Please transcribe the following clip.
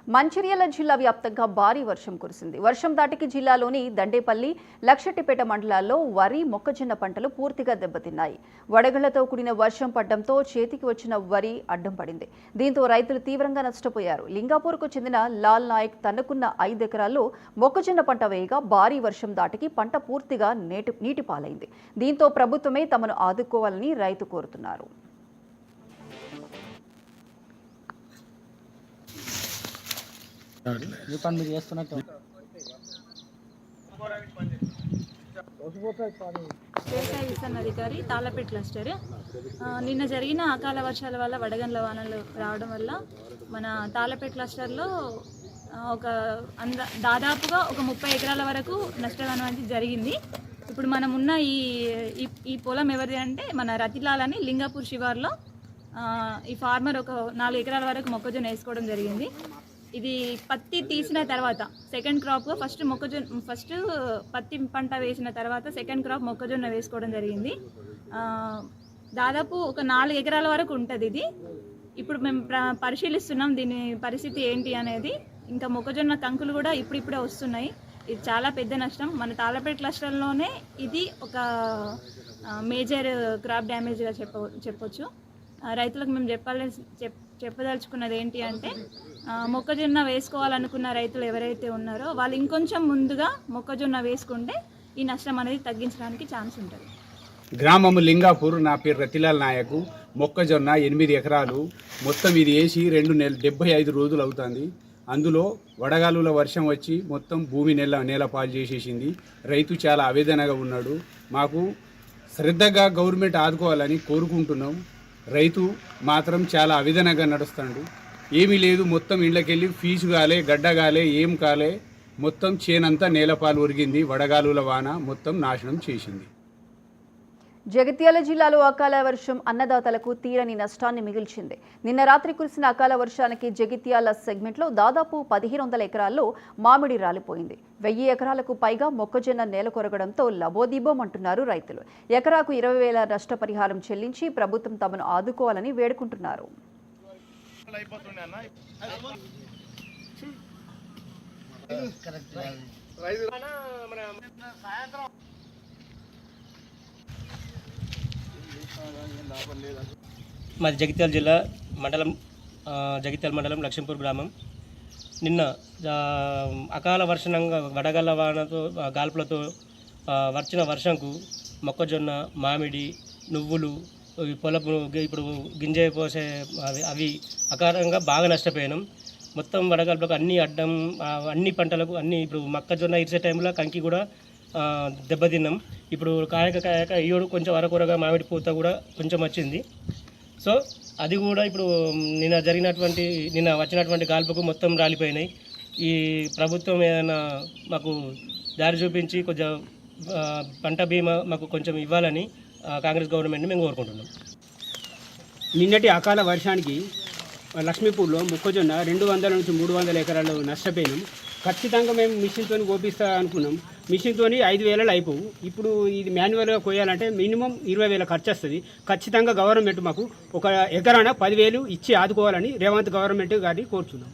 మంచిర్యాల జిల్లా వ్యాప్తంగా భారీ వర్షం కురిసింది. వర్షం దాటికి జిల్లాలోని దండేపల్లి, లక్షెట్టిపేట మండలాల్లో వరి, మొక్కజొన్న పంటలు పూర్తిగా దెబ్బతిన్నాయి. వడగళ్లతో కూడిన వర్షం పడడంతో చేతికి వచ్చిన వరి అడ్డం పడింది. దీంతో రైతులు తీవ్రంగా నష్టపోయారు. లింగాపూర్కు చెందిన లాల్ నాయక్ తనకున్న 5 ఎకరాల్లో మొక్కజొన్న పంట వేయగా భారీ వర్షం దాటికి పంట పూర్తిగా నీటి పాలైంది. దీంతో ప్రభుత్వమే తమను ఆదుకోవాలని రైతు కోరుతున్నారు. వ్యవసాయ విస్తరణ అధికారి తాళ్ళపేట క్లస్టర్. నిన్న జరిగిన అకాల వర్షాల వల్ల వడగండ్ల వానలు రావడం వల్ల మన తాళ్ళపేట క్లస్టర్లో దాదాపుగా ఒక 30 ఎకరాల వరకు నష్టం అనేది జరిగింది. ఇప్పుడు మనం ఉన్న ఈ పొలం ఎవరిది అంటే మన రతిలాల్ అని లింగాపూర్ శివార్లో ఈ ఫార్మర్ ఒక 4 ఎకరాల వరకు మొక్కజొన్న వేసుకోవడం జరిగింది. ఇది పత్తి తీసిన తర్వాత సెకండ్ క్రాప్ ఫస్ట్ పత్తి పంట వేసిన తర్వాత సెకండ్ క్రాప్ మొక్కజొన్న వేసుకోవడం జరిగింది. దాదాపు ఒక 4 ఎకరాల వరకు ఉంటుంది ఇది. ఇప్పుడు మేము పరిశీలిస్తున్నాం దీని పరిస్థితి ఏంటి అనేది. ఇంకా మొక్కజొన్న కంకులు కూడా ఇప్పుడిప్పుడే వస్తున్నాయి. ఇది చాలా పెద్ద నష్టం. మన తాళ్ళపేట క్లస్టర్లోనే ఇది ఒక మేజర్ క్రాప్ డ్యామేజ్గా చెప్పొచ్చు. రైతులకు మేము చెప్పదలుచుకున్నది ఏంటి అంటే మొక్కజొన్న వేసుకోవాలనుకున్న రైతులు ఎవరైతే ఉన్నారో వాళ్ళు ఇంకొంచెం ముందుగా మొక్కజొన్న వేసుకుంటే ఈ నష్టం అనేది తగ్గించడానికి ఛాన్స్ ఉంటుంది. గ్రామము లింగాపూర్. నా పేరు రతిలాల్ నాయకు. మొక్కజొన్న 8 ఎకరాలు మొత్తం ఇది వేసి 75 రోజులు అవుతుంది. అందులో వడగాలుల వర్షం వచ్చి మొత్తం భూమి నేల పాలు చేసేసింది. రైతు చాలా ఆవేదనగా ఉన్నాడు. మాకు శ్రద్ధగా గవర్నమెంట్ ఆదుకోవాలని కోరుకుంటున్నాం. రైతు మాత్రం చాలా ఆవేదనగా నడుస్తాడు. ఏమీ లేదు, మొత్తం ఇళ్ళకెళ్ళి ఫీజు కాలే, గడ్డ కాలే, ఏం కాలే, మొత్తం చేనంతా నేలపాలు ఒరిగింది. వడగాలుల వాన మొత్తం నాశనం చేసింది. జగిత్యాల జిల్లాలో అకాల వర్షం అన్నదాతలకు తీరని నష్టాన్ని మిగిల్చింది. నిన్న రాత్రి కురిసిన అకాల వర్షానికి జగిత్యాల సెగ్మెంట్లో దాదాపు 1500 ఎకరాల్లో మామిడి రాలిపోయింది. 1000 ఎకరాలకు పైగా మొక్కజొన్న నేల కొరగడంతో లబోదీబోమంటున్నారు రైతులు. ఎకరాకు 20,000 నష్టపరిహారం చెల్లించి ప్రభుత్వం తమను ఆదుకోవాలని వేడుకుంటున్నారు. మాది జగిత్యాల జిల్లా జగిత్యాల మండలం లక్ష్మీపూర్ గ్రామం. నిన్న అకాల వర్షంగా వడగళ్ల వానతో గాల్పులతో వచ్చిన వర్షంకు మొక్కజొన్న, మామిడి, నువ్వులు, పొలపు ఇప్పుడు గింజ పోసే అవి అకాలంగా బాగా నష్టపోయినాం. మొత్తం వడగాల్పులకు అన్ని పంటలకు ఇప్పుడు మొక్కజొన్న ఇరిసే టైంలో కంకి కూడా దెబ్బతిన్నాం. ఇప్పుడు కాయక ఈయోడు కొంచెం అరకొరగా మామిడి పూత కూడా కొంచెం వచ్చింది. సో అది కూడా ఇప్పుడు నిన్న వచ్చినటువంటి గాల్పుకు మొత్తం రాలిపోయినాయి. ఈ ప్రభుత్వం ఏదైనా మాకు దారి చూపించి కొంచెం పంట బీమా మాకు కొంచెం ఇవ్వాలని కాంగ్రెస్ గవర్నమెంట్ని మేము కోరుకుంటున్నాం. నిన్నటి అకాల వర్షానికి లక్ష్మీపూర్లో మొక్కజొన్న 200 నుంచి 300 ఎకరాలు నష్టపోయినాం. ఖచ్చితంగా మేము మిషన్తో కోపిస్తా అనుకున్నాం. మిషన్తో 5,000 అయిపోవు. ఇప్పుడు ఇది మాన్యువల్గా కోయాలంటే మినిమం 20,000 ఖర్చు వస్తుంది. ఖచ్చితంగా గవర్నమెంట్ మాకు ఒక ఎకరాన 10,000 ఇచ్చి ఆదుకోవాలని రేవంత్ గవర్నమెంట్ గారిని కోరుచున్నాం.